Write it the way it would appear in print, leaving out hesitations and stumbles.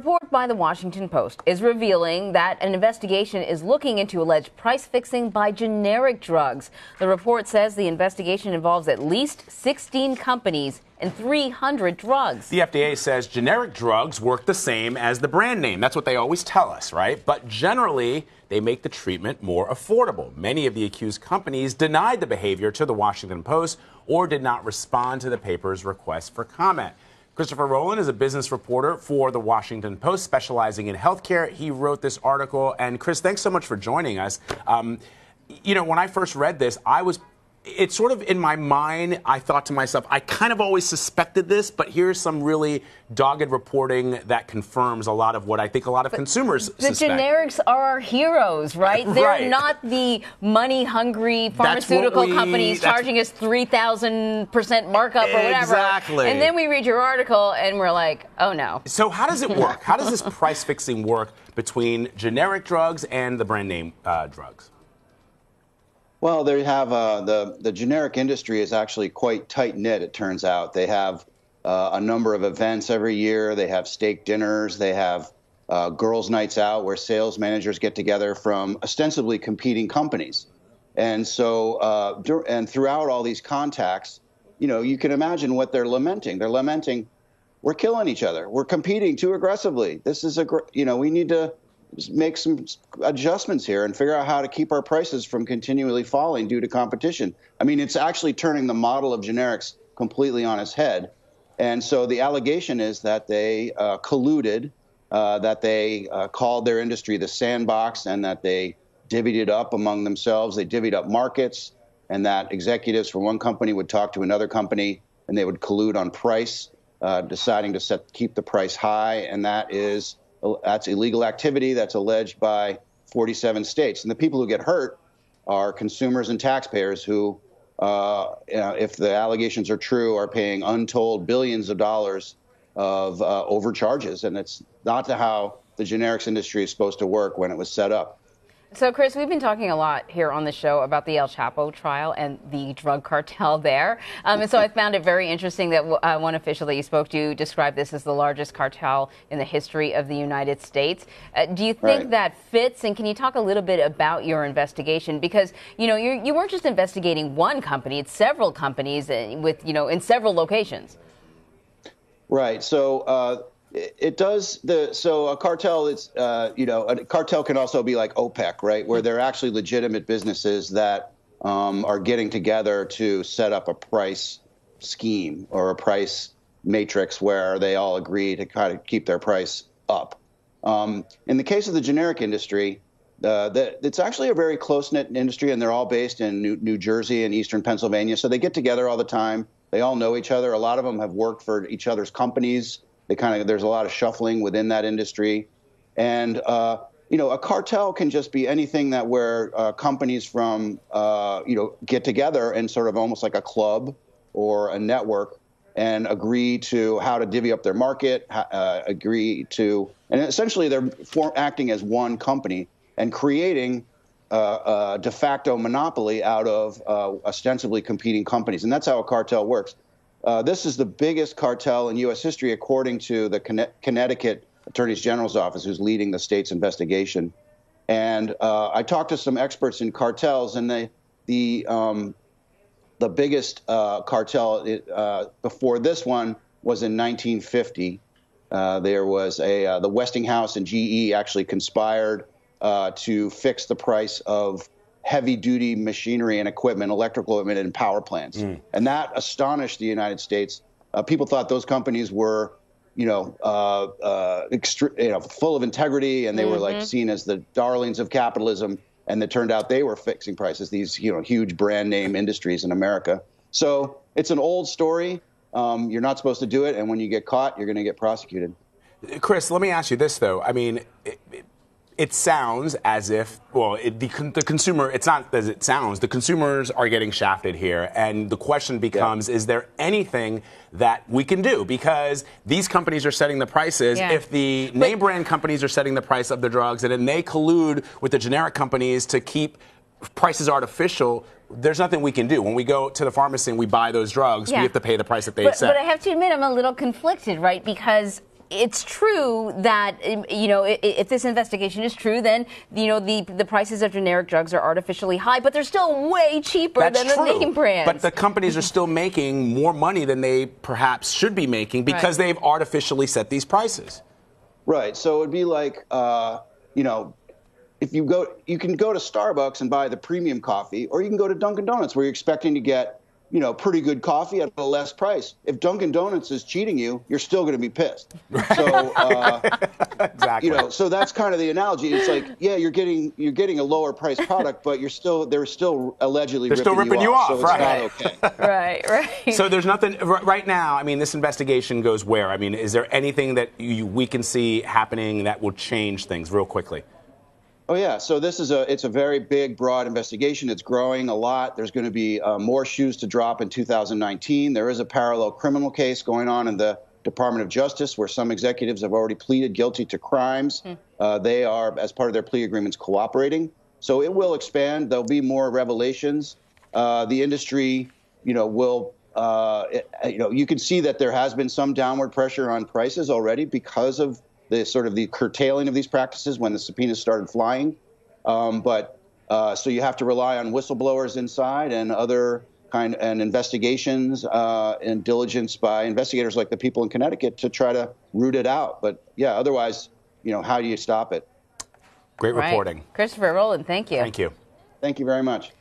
report by the Washington Post is revealing that an investigation is looking into alleged price fixing by generic drugs. The report says the investigation involves at least 16 companies and 300 drugs. The FDA says generic drugs work the same as the brand name. That's what they always tell us, right? But generally, they make the treatment more affordable. Many of the accused companies denied the behavior to the Washington Post or did not respond to the paper's request for comment. Christopher Rowland is a business reporter for the Washington Post, specializing in healthcare. He wrote this article. And Chris, thanks so much for joining us. You know, when I first read this, it's sort of in my mind, I thought to myself, I kind of always suspected this, but here's some really dogged reporting that confirms a lot of what I think a lot of consumers suspect. The generics are our heroes, right? They're not the money-hungry pharmaceutical companies charging us 3,000% markup or whatever. Exactly. And then we read your article and we're like, oh no. So how does it work? How does this price fixing work between generic drugs and the brand name drugs? Well, they have the generic industry is actually quite tight-knit, it turns out. They have a number of events every year. They have steak dinners. They have girls' nights out where sales managers get together from ostensibly competing companies. And so and throughout all these contacts, you know, you can imagine what they're lamenting. They're lamenting, we're killing each other. We're competing too aggressively. This is we need to make some adjustments here and figure out how to keep our prices from continually falling due to competition. I mean, it's actually turning the model of generics completely on its head. And so the allegation is that they colluded, that they called their industry the sandbox, and that they divvied it up among themselves. They divvied up markets, and that executives from one company would talk to another company, and they would collude on price, deciding to keep the price high, and that's illegal activity that's alleged by 47 states. And the people who get hurt are consumers and taxpayers who, if the allegations are true, are paying untold billions of dollars of overcharges. And it's not how the generics industry is supposed to work when it was set up. So, Chris, we've been talking a lot here on the show about the El Chapo trial and the drug cartel there. And so I found it very interesting that one official that you spoke to described this as the largest cartel in the history of the United States. Do you think that fits? And can you talk a little bit about your investigation? Because, you know, you weren't just investigating one company. It's several companies with, in several locations. Right. So it does so a cartel is a cartel can also be like OPEC, right, where they're actually legitimate businesses that are getting together to set up a price scheme or a price matrix where they all agree to kind of keep their price up. In the case of the generic industry, it's actually a very close-knit industry, and they're all based in New Jersey and eastern Pennsylvania, so they get together all the time. They all know each other. A lot of them have worked for each other's companies. There's a lot of shuffling within that industry. And, a cartel can just be anything where companies from, get together and sort of almost like a club or a network and agree to how to divvy up their market, and essentially they're acting as one company and creating a de facto monopoly out of ostensibly competing companies. And that's how a cartel works. This is the biggest cartel in U.S. history, according to the Connecticut Attorney General's office, who's leading the state's investigation. And I talked to some experts in cartels, and the biggest cartel before this one was in 1950. There was the Westinghouse and GE actually conspired to fix the price of heavy-duty machinery and equipment, electrical equipment, and power plants. And that astonished the United States. People thought those companies were, full of integrity, and they were like seen as the darlings of capitalism. And it turned out they were fixing prices, these huge brand name industries in America. So it's an old story. You're not supposed to do it, and when you get caught, you're going to get prosecuted. Chris, let me ask you this, though. I mean, it sounds as if, the consumer, it's not as it sounds. The consumers are getting shafted here. And the question becomes, is there anything that we can do? Because these companies are setting the prices. Yeah. If the name brand companies are setting the price of the drugs and then they collude with the generic companies to keep prices artificial, there's nothing we can do. When we go to the pharmacy and we buy those drugs, we have to pay the price that they set. But I have to admit, I'm a little conflicted, right? Because it's true that, if this investigation is true, then, the prices of generic drugs are artificially high, but they're still way cheaper than the name brands. But the companies are still making more money than they perhaps should be making because they've artificially set these prices. Right. So it'd be like, if you can go to Starbucks and buy the premium coffee, or you can go to Dunkin' Donuts where you're expecting to get, pretty good coffee at a less price. If Dunkin' Donuts is cheating you, you're still going to be pissed. So, exactly. So that's kind of the analogy. It's like, yeah, you're getting a lower priced product, but they're still allegedly ripping you off. So right? It's not okay. Right. So there's nothing right now. I mean, this investigation goes where? I mean, is there anything that we can see happening that will change things real quickly? Oh, yeah. So it's a very big, broad investigation. It's growing a lot. There's going to be more shoes to drop in 2019. There is a parallel criminal case going on in the Department of Justice where some executives have already pleaded guilty to crimes. They are, as part of their plea agreements, cooperating. So it will expand. There'll be more revelations. The industry, will, you can see that there has been some downward pressure on prices already because of the curtailing of these practices when the subpoenas started flying. So you have to rely on whistleblowers inside and other and investigations and diligence by investigators like the people in Connecticut to try to root it out. But yeah, otherwise, how do you stop it? Great reporting. Christopher Rowland, thank you. Thank you. Thank you very much.